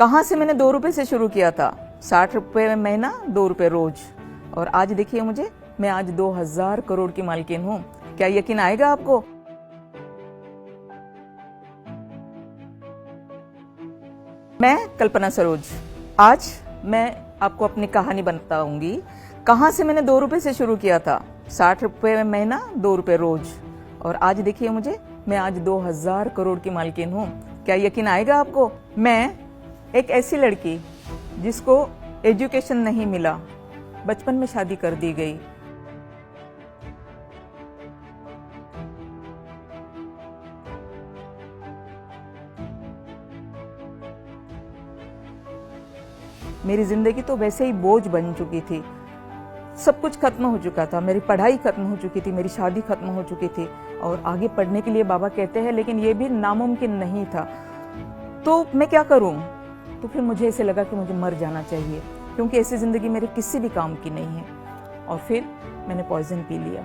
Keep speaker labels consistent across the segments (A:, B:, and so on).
A: कहाँ से मैंने 2 रुपए से शुरू किया था, 60 रुपए महीना, 2 रुपए रोज, और आज देखिए मुझे, मैं आज 2000 करोड़ की मालकिन हूँ। क्या यकीन आएगा आपको? मैं कल्पना सरोज, आज मैं आपको अपनी कहानी बताऊंगी। कहाँ से मैंने 2 रुपए से शुरू किया था, 60 रुपए महीना, 2 रुपए रोज, और आज देखिए मुझे, मैं आज 2000 करोड़ की मालकिन हूँ। क्या यकीन आएगा आपको? मैं एक ऐसी लड़की जिसको एजुकेशन नहीं मिला, बचपन में शादी कर दी गई, मेरी जिंदगी तो वैसे ही बोझ बन चुकी थी। सब कुछ खत्म हो चुका था, मेरी पढ़ाई खत्म हो चुकी थी, मेरी शादी खत्म हो चुकी थी, और आगे पढ़ने के लिए बाबा कहते हैं, लेकिन ये भी नामुमकिन नहीं था। तो मैं क्या करूं? तो फिर मुझे ऐसे लगा कि मुझे मर जाना चाहिए, क्योंकि ऐसी जिंदगी मेरे किसी भी काम की नहीं है। और फिर मैंने पॉइजन पी लिया।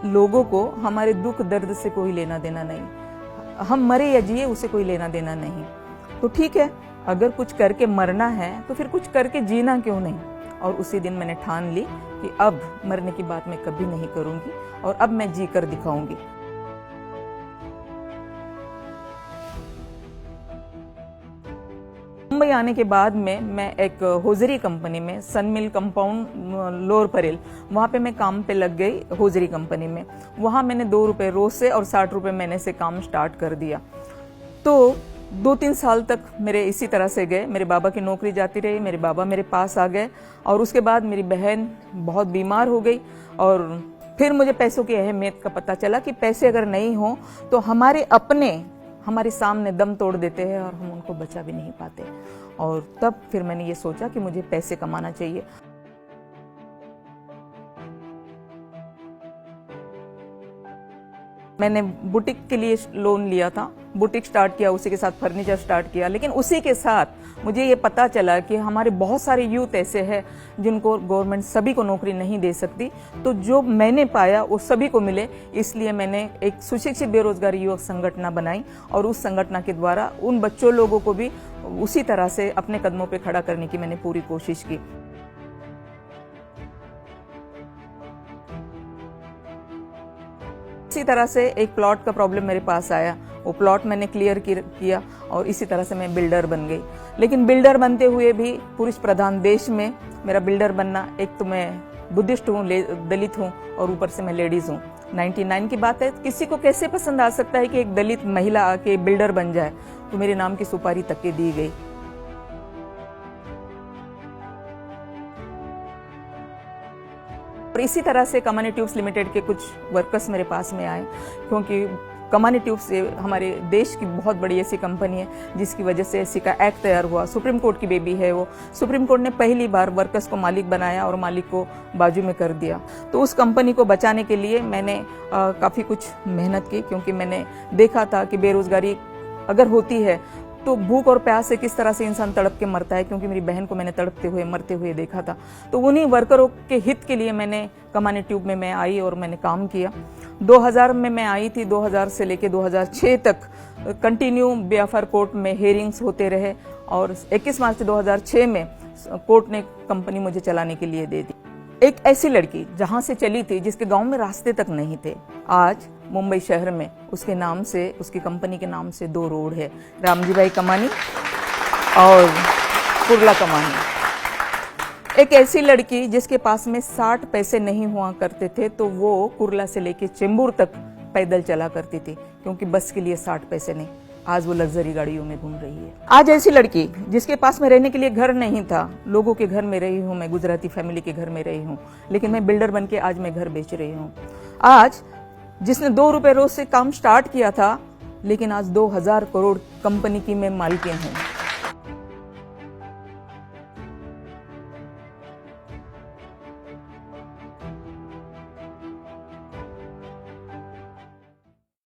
A: लोगों को हमारे दुख दर्द से कोई लेना देना नहीं, हम मरे या जिए उसे कोई लेना देना नहीं। तो ठीक है, अगर कुछ करके मरना है तो फिर कुछ करके जीना क्यों नहीं। और उसी दिन मैंने ठान ली कि अब मरने की बात मैं कभी नहीं करूंगी, और अब मैं जी कर दिखाऊंगी। मुंबई आने के बाद में मैं एक होजरी कंपनी में, सनमिल कंपाउंड लोअर परेल, वहाँ पे मैं काम पे लग गई होजरी कंपनी में। वहाँ मैंने 2 रुपए रोज से और 60 रुपए महीने से काम स्टार्ट कर दिया। तो 2-3 साल तक मेरे इसी तरह से गए। मेरे बाबा की नौकरी जाती रही, मेरे बाबा मेरे पास आ गए, और उसके बाद मेरी बहन बहुत बीमार हो गई, और फिर मुझे पैसों की अहमियत का पता चला कि पैसे अगर नहीं हो तो हमारे अपने हमारे सामने दम तोड़ देते हैं और हम उनको बचा भी नहीं पाते। और तब फिर मैंने ये सोचा कि मुझे पैसे कमाना चाहिए। मैंने बुटीक के लिए लोन लिया था, बुटीक स्टार्ट किया, उसी के साथ फर्नीचर स्टार्ट किया। लेकिन उसी के साथ मुझे ये पता चला कि हमारे बहुत सारे यूथ ऐसे हैं जिनको गवर्नमेंट सभी को नौकरी नहीं दे सकती। तो जो मैंने पाया वो सभी को मिले, इसलिए मैंने एक सुशिक्षित बेरोजगारी युवक संगठन बनाई, और उस संगठन के द्वारा उन बच्चों लोगों को भी उसी तरह से अपने कदमों पर खड़ा करने की मैंने पूरी कोशिश की। इसी तरह से एक प्लॉट का प्रॉब्लम मेरे पास आया, वो प्लॉट मैंने क्लियर किया, और इसी तरह से मैं बिल्डर बन गई। लेकिन बिल्डर बनते हुए भी पुरुष प्रधान देश में मेरा बिल्डर बनना, एक तो मैं बुद्धिस्ट हूँ, दलित हूँ, और ऊपर से मैं लेडीज हूँ। 99 की बात है, किसी को कैसे पसंद आ सकता है कि एक दलित महिला आके बिल्डर बन जाए। तो मेरे नाम की सुपारी तक के दी गई। और इसी तरह से कमानी ट्यूब्स लिमिटेड के कुछ वर्कर्स मेरे पास में आए, क्योंकि कमानी ट्यूब्स से हमारे देश की बहुत बड़ी ऐसी कंपनी है जिसकी वजह से ऐसी का एक्ट तैयार हुआ। सुप्रीम कोर्ट की बेबी है वो। सुप्रीम कोर्ट ने पहली बार वर्कर्स को मालिक बनाया और मालिक को बाजू में कर दिया। तो उस कंपनी को बचाने के लिए मैंने काफ़ी कुछ मेहनत की, क्योंकि मैंने देखा था कि बेरोजगारी अगर होती है तो भूख और प्यास से किस तरह से इंसान तड़प के मरता है, क्योंकि मेरी बहन को मैंने तड़पते हुए मरते हुए देखा था। तो उन्हीं वर्करों के हित के लिए मैंने कमानी ट्यूब में मैं आई और मैंने काम किया। 2000 में मैं आई थी, 2000 से लेके 2006 तक कंटिन्यू बीएफआर कोर्ट में हेयरिंग्स होते रहे, और 21 मार्च 2006 में कोर्ट ने कंपनी मुझे चलाने के लिए दे दी। एक ऐसी लड़की जहां से चली थी जिसके गांव में रास्ते तक नहीं थे, आज मुंबई शहर में उसके नाम से, उसकी कंपनी के नाम से 2 रोड है, रामजी भाई कमानी और कुर्ला कमानी। एक ऐसी लड़की जिसके पास में 60 पैसे नहीं हुआ करते थे, तो वो कुर्ला से लेके चेंबूर तक पैदल चला करती थी, क्योंकि बस के लिए 60 पैसे नहीं। आज वो लग्जरी गाड़ियों में घूम रही है। आज ऐसी लड़की जिसके पास में रहने के लिए घर नहीं था, लोगों के घर में रही हूँ, मैं गुजराती फैमिली के घर में रही हूँ, लेकिन मैं बिल्डर बन के आज मैं घर बेच रही हूँ। आज जिसने 2 रुपए रोज से काम स्टार्ट किया था, लेकिन आज 2000 करोड़ कंपनी की मैं मालिकिन हूँ।